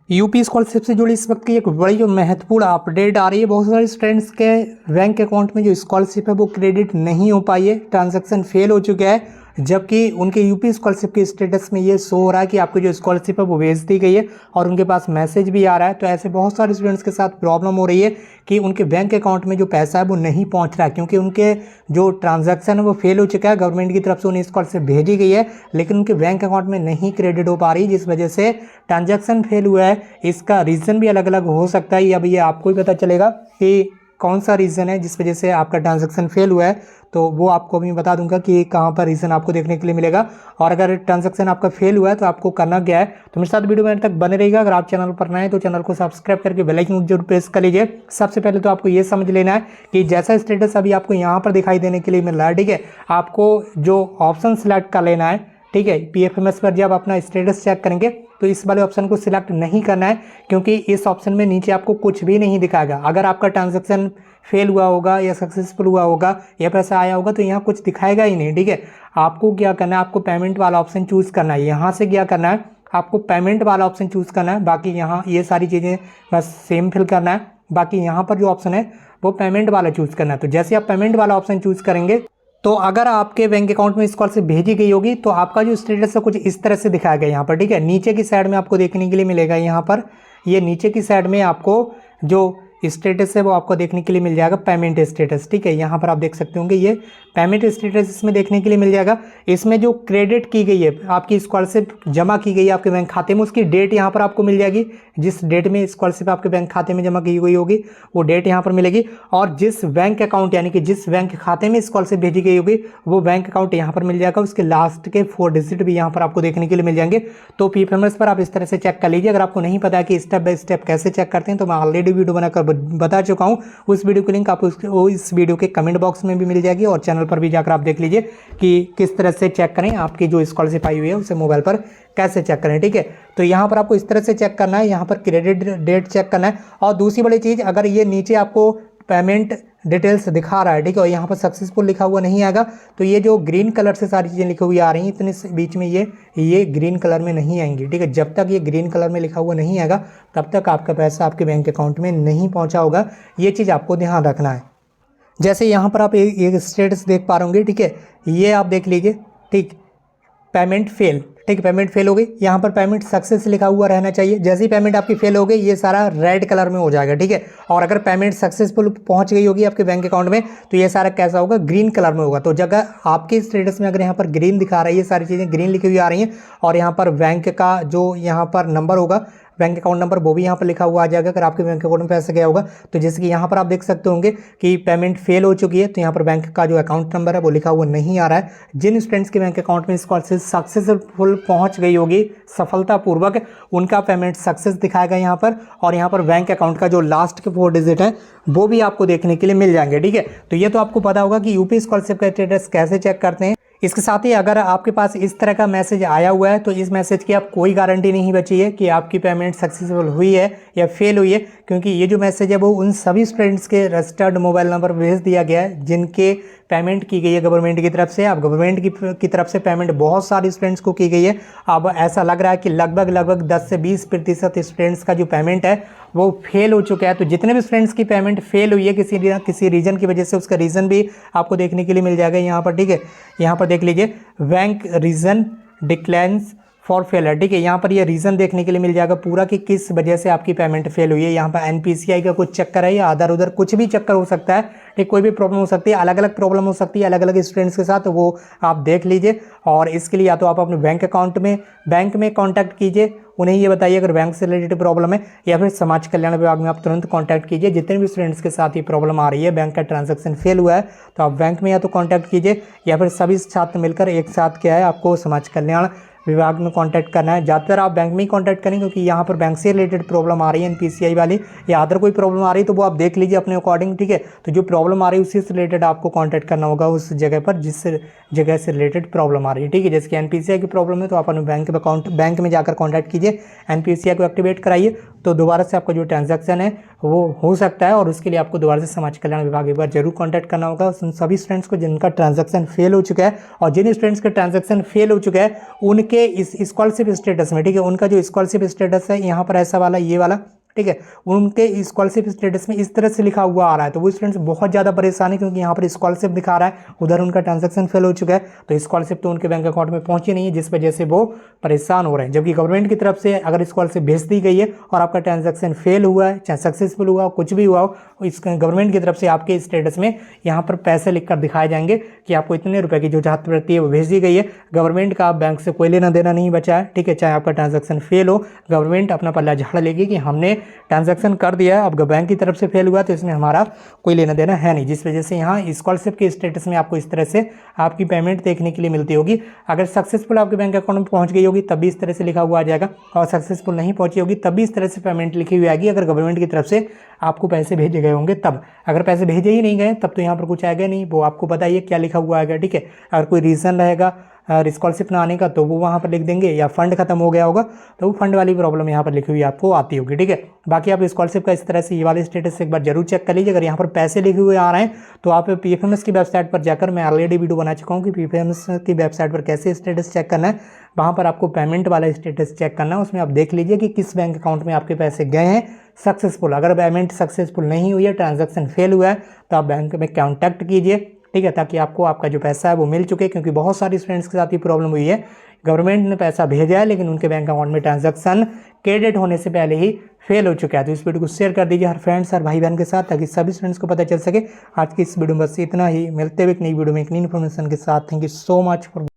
UP scholarship से जुड़ी इस वक्त की एक बड़ी और महत्वपूर्ण अपडेट आ रही है। बहुत सारे स्टूडेंट्स के बैंक अकाउंट में जो स्कॉलरशिप है वो क्रेडिट नहीं हो पाई है, ट्रांजैक्शन फेल हो चुका है, जबकि उनके यूपी स्कॉलरशिप के स्टेटस में ये शो हो रहा है कि आपकी जो स्कॉलरशिप है वो भेज दी गई है और उनके पास मैसेज भी आ रहा है। तो ऐसे बहुत सारे स्टूडेंट्स के साथ प्रॉब्लम हो रही है कि उनके बैंक अकाउंट में जो पैसा है वो नहीं पहुंच रहा है, क्योंकि उनके जो ट्रांजैक्शन है वो फेल हो चुका है। गवर्नमेंट की तरफ से उन्हें स्कॉलरशिप भेजी गई है लेकिन उनके बैंक अकाउंट में नहीं क्रेडिट हो पा रही, जिस वजह से ट्रांजैक्शन फेल हुआ है। इसका रीज़न भी अलग अलग हो सकता है, अब ये आपको ही पता चलेगा कि कौन सा रीज़न है जिस वजह से आपका ट्रांजैक्शन फेल हुआ है। तो वो आपको अभी बता दूंगा कि कहाँ पर रीज़न आपको देखने के लिए मिलेगा। और अगर ट्रांजैक्शन आपका फेल हुआ है तो आपको करना क्या है, तो मेरे साथ वीडियो में तक बने रहिएगा। अगर आप चैनल पर नए हैं तो चैनल को सब्सक्राइब करके बेल आइकन जरूर प्रेस कर लीजिए। सबसे पहले तो आपको ये समझ लेना है कि जैसा स्टेटस अभी आपको यहाँ पर दिखाई देने के लिए मिल रहा है, ठीक है, आपको जो ऑप्शन सेलेक्ट कर लेना है, ठीक है। पीएफएमएस पर जब अपना स्टेटस चेक करेंगे तो इस वाले ऑप्शन को सिलेक्ट नहीं करना है, क्योंकि इस ऑप्शन में नीचे आपको कुछ भी नहीं दिखाएगा। अगर आपका ट्रांजैक्शन फेल हुआ होगा या सक्सेसफुल हुआ होगा या पैसा आया होगा तो यहाँ कुछ दिखाएगा ही नहीं, ठीक है। आपको क्या करना है, आपको पेमेंट वाला ऑप्शन चूज़ करना है। यहाँ से क्या करना है, आपको पेमेंट वाला ऑप्शन चूज़ करना है। बाकी यहाँ ये सारी चीज़ें बस सेम फिल करना है। बाकी यहाँ पर जो ऑप्शन है वो पेमेंट वाला चूज़ करना है। तो जैसे आप पेमेंट वाला ऑप्शन चूज़ करेंगे तो अगर आपके बैंक अकाउंट में स्कॉलरशिप भेजी गई होगी तो आपका जो स्टेटस है कुछ इस तरह से दिखाया गया यहाँ पर, ठीक है। नीचे की साइड में आपको देखने के लिए मिलेगा, यहाँ पर ये नीचे की साइड में आपको जो स्टेटस है वो आपको देखने के लिए मिल जाएगा, पेमेंट स्टेटस, ठीक है। यहाँ पर आप देख सकते होंगे ये पेमेंट स्टेटस इसमें देखने के लिए मिल जाएगा। इसमें जो क्रेडिट की गई है, आपकी स्कॉलरशिप जमा की गई है आपके बैंक खाते में, उसकी डेट यहाँ पर आपको मिल जाएगी। जिस डेट में स्कॉलरशिप आपके बैंक खाते में जमा की गई होगी वो डेट यहाँ पर मिलेगी। और जिस बैंक अकाउंट यानी कि जिस बैंक खाते में स्कॉलरशिप भेजी गई होगी वो बैंक अकाउंट यहाँ पर मिल जाएगा। उसके लास्ट के 4 डिजिट भी यहाँ पर आपको देखने के लिए मिल जाएंगे। तो पीएफएमएस पर आप इस तरह से चेक कर लीजिए। अगर आपको नहीं पता है कि स्टेप बाय स्टेप कैसे चेक करते हैं तो मैं ऑलरेडी वीडियो बनाकर बता चुका हूँ। उस वीडियो की लिंक आपको इस वीडियो के कमेंट बॉक्स में भी मिल जाएगी और चैनल पर भी जाकर आप देख लीजिए कि किस तरह से चेक करें आपकी जो स्कॉलरशिप आई हुई है उसे मोबाइल पर कैसे चेक करें, ठीक है। तो यहाँ पर आपको इस तरह से चेक करना है, यहाँ पर क्रेडिट डेट चेक करना है। और दूसरी बड़ी चीज़, अगर ये नीचे आपको पेमेंट डिटेल्स दिखा रहा है, ठीक है, और यहाँ पर सक्सेसफुल लिखा हुआ नहीं आएगा तो ये जो ग्रीन कलर से सारी चीज़ें लिखी हुई आ रही हैं इतने बीच में ये ग्रीन कलर में नहीं आएंगी, ठीक है। जब तक ये ग्रीन कलर में लिखा हुआ नहीं आएगा तब तक आपका पैसा आपके बैंक अकाउंट में नहीं पहुँचा होगा। ये चीज़ आपको ध्यान रखना है। जैसे यहाँ पर आप एक स्टेटस देख पा रहे होंगे, ठीक है, ये आप देख लीजिए, ठीक, पेमेंट फेल, ठीक, पेमेंट फेल हो गई। यहाँ पर पेमेंट सक्सेस लिखा हुआ रहना चाहिए। जैसे ही पेमेंट आपकी फेल हो गई ये सारा रेड कलर में हो जाएगा, ठीक है। और अगर पेमेंट सक्सेसफुल पहुँच गई होगी आपके बैंक अकाउंट में तो ये सारा कैसा होगा, ग्रीन कलर में होगा। तो जगह आपके स्टेटस में अगर यहाँ पर ग्रीन दिखा रहा है, ये सारी चीज़ें ग्रीन लिखी हुई आ रही हैं और यहाँ पर बैंक का जो यहाँ पर नंबर होगा, बैंक अकाउंट नंबर, वो भी यहाँ पर लिखा हुआ आ जाएगा अगर आपके बैंक अकाउंट में पैसा गया होगा। तो जैसे कि यहाँ पर आप देख सकते होंगे कि पेमेंट फेल हो चुकी है तो यहाँ पर बैंक का जो अकाउंट नंबर है वो लिखा हुआ नहीं आ रहा है। जिन स्टूडेंट्स के बैंक अकाउंट में स्कॉलरशिप सक्सेसफुल पहुँच गई होगी सफलतापूर्वक, उनका पेमेंट सक्सेस दिखाएगा यहाँ पर। और यहाँ पर बैंक अकाउंट का जो लास्ट के 4 डिजिट है वो भी आपको देखने के लिए मिल जाएंगे, ठीक है। तो ये तो आपको पता होगा कि यूपी स्कॉलरशिप का स्टेटस कैसे चेक करते हैं। इसके साथ ही अगर आपके पास इस तरह का मैसेज आया हुआ है तो इस मैसेज की आप कोई गारंटी नहीं बची है कि आपकी पेमेंट सक्सेसफुल हुई है या फेल हुई है, क्योंकि ये जो मैसेज है वो उन सभी स्टूडेंट्स के रजिस्टर्ड मोबाइल नंबर भेज दिया गया है जिनके पेमेंट की गई है गवर्नमेंट की तरफ से। अब गवर्नमेंट की तरफ से पेमेंट बहुत सारे स्टूडेंट्स को की गई है। अब ऐसा लग रहा है कि लगभग 10 से 20% स्टूडेंट्स का जो पेमेंट है वो फेल हो चुका है। तो जितने भी स्टूडेंट्स की पेमेंट फेल हुई है किसी रीज़न की वजह से, उसका रीज़न भी आपको देखने के लिए मिल जाएगा यहाँ पर, ठीक है। यहाँ पर देख लीजिए, bank reason declines for failure, ठीक है। यहाँ पर ये रीज़न देखने के लिए मिल जाएगा पूरा कि किस वजह से आपकी पेमेंट फेल हुई है। यहाँ पर एनपीसीआई का कुछ चक्कर है या अदर उधर कुछ भी चक्कर हो सकता है, ठीक, कोई भी प्रॉब्लम हो सकती है, अलग अलग प्रॉब्लम हो सकती है अलग अलग स्टूडेंट्स के साथ, वो आप देख लीजिए। और इसके लिए या तो आप अपने बैंक अकाउंट में बैंक में कॉन्टैक्ट कीजिए, उन्हें ये बताइए अगर बैंक से रिलेटेड प्रॉब्लम है, या फिर समाज कल्याण विभाग में आप तुरंत कॉन्टैक्ट कीजिए। जितने भी स्टूडेंट्स के साथ ये प्रॉब्लम आ रही है, बैंक का ट्रांजैक्शन फेल हुआ है, तो आप बैंक में या तो कॉन्टैक्ट कीजिए या फिर सभी छात्र मिलकर एक साथ क्या है आपको समाज कल्याण विभाग में कांटेक्ट करना है। ज़्यादातर आप बैंक में ही कांटेक्ट करें क्योंकि यहाँ पर बैंक से रिलेटेड प्रॉब्लम आ रही है एनपीसीआई वाली, या अदर कोई प्रॉब्लम आ रही है तो वो आप देख लीजिए अपने अकॉर्डिंग, ठीक है। तो जो प्रॉब्लम आ रही है उसी से रिलेटेड आपको कांटेक्ट करना होगा उस जगह पर जिस जगह से रिलेटेड प्रॉब्लम आ रही है, ठीक है। जैसे कि एनपीसीआई की प्रॉब्लम है तो आप अपने बैंक में जाकर कॉन्टैक्ट कीजिए, एनपीसीआई को एक्टिवेट कराइए, तो दोबारा से आपका जो ट्रांजैक्शन है वो हो सकता है, और उसके लिए आपको दोबारा से समाज कल्याण विभाग एक बार जरूर कॉन्टैक्ट करना होगा। उन सभी स्टूडेंट्स को जिनका ट्रांजैक्शन फेल हो चुका है, और जिन स्टूडेंट्स का ट्रांजैक्शन फेल हो चुका है उनके इस स्कॉलरशिप स्टेटस में, ठीक है, उनका जो स्कॉलरशिप स्टेटस है यहाँ पर ऐसा वाला ये वाला, ठीक है, उनके स्कॉलरशिप स्टेटस में इस तरह से लिखा हुआ आ रहा है, तो वो स्टूडेंट्स बहुत ज़्यादा परेशान है, क्योंकि यहाँ पर स्कॉलरशिप दिखा रहा है, उधर उनका ट्रांजैक्शन फेल हो चुका है, तो स्कॉलरशिप तो उनके बैंक अकाउंट में पहुंची नहीं है, जिस वजह से वो परेशान हो रहे हैं। जबकि गवर्नमेंट की तरफ से अगर स्कॉलरशिप भेज दी गई है और आपका ट्रांजैक्शन फेल हुआ है, चाहे सक्सेसफुल हुआ हो, कुछ भी हुआ हो, इस गवर्नमेंट की तरफ से आपके स्टेटस में यहाँ पर पैसे लिखकर दिखाए जाएंगे कि आपको इतने रुपए की जो छात्रवृत्ति है वो भेज दी गई है। गवर्नमेंट का बैंक से कोई लेना देना नहीं बचा है, ठीक है, चाहे आपका ट्रांजैक्शन फेल हो, गवर्नमेंट अपना पल्ला झाड़ लेगी कि हमने ट्रांजैक्शन कर दिया है, अब बैंक की तरफ से फेल हुआ तो इसमें हमारा कोई लेना देना है नहीं, जिस वजह से यहाँ स्कॉलरशिप के स्टेटस में आपको इस तरह से आपकी पेमेंट देखने के लिए मिलती होगी। अगर सक्सेसफुल आपके बैंक अकाउंट में पहुंच गई होगी तब भी इस तरह से लिखा हुआ आ जाएगा, और सक्सेसफुल नहीं पहुंची होगी तब भी इस तरह से पेमेंट लिखी हुई आएगी। अगर गवर्नमेंट की तरफ से आपको पैसे भेजे गए होंगे तब, अगर पैसे भेजे ही नहीं गए तब तो यहाँ पर कुछ आएगा नहीं, वो आपको बताइए क्या लिखा हुआ आएगा, ठीक है। अगर कोई रीज़न रहेगा स्कॉलरशिप ना आने का तो वो वहाँ पर लिख देंगे, या फंड खत्म हो गया होगा तो वो फंड वाली प्रॉब्लम यहाँ पर लिखी हुई आपको आती होगी, ठीक है। बाकी आप स्कॉलरशिप का इस तरह से ये वाले स्टेटस से एक बार जरूर चेक कर लीजिए। अगर यहाँ पर पैसे लिखे हुए आ रहे हैं तो आप PFMS की वेबसाइट पर जाकर, मैं ऑलरेडी वीडियो बना चुका हूँ कि PFMS की वेबसाइट पर कैसे स्टेटस चेक करना है, वहाँ पर आपको पेमेंट वाला स्टेटस चेक करना है। उसमें आप देख लीजिए कि किस बैंक अकाउंट में आपके पैसे गए हैं सक्सेसफुल। अगर पेमेंट सक्सेसफुल नहीं हुई है, ट्रांजैक्शन फेल हुआ है, तो आप बैंक में कॉन्टैक्ट कीजिए, ठीक है, ताकि आपको आपका जो पैसा है वो मिल चुके, क्योंकि बहुत सारे स्टूडेंट्स के साथ ये प्रॉब्लम हुई है, गवर्नमेंट ने पैसा भेजा है लेकिन उनके बैंक अकाउंट में ट्रांजैक्शन क्रेडिट होने से पहले ही फेल हो चुका है। तो इस वीडियो को शेयर कर दीजिए हर फ्रेंड्स और भाई बहन के साथ, ताकि सभी स्टूडेंट्स को पता चल सके। आज की इस वीडियो में बस इतना ही, मिलते हुए एक नई वीडियो में एक नई इन्फॉर्मेशन के साथ। Thank you so much for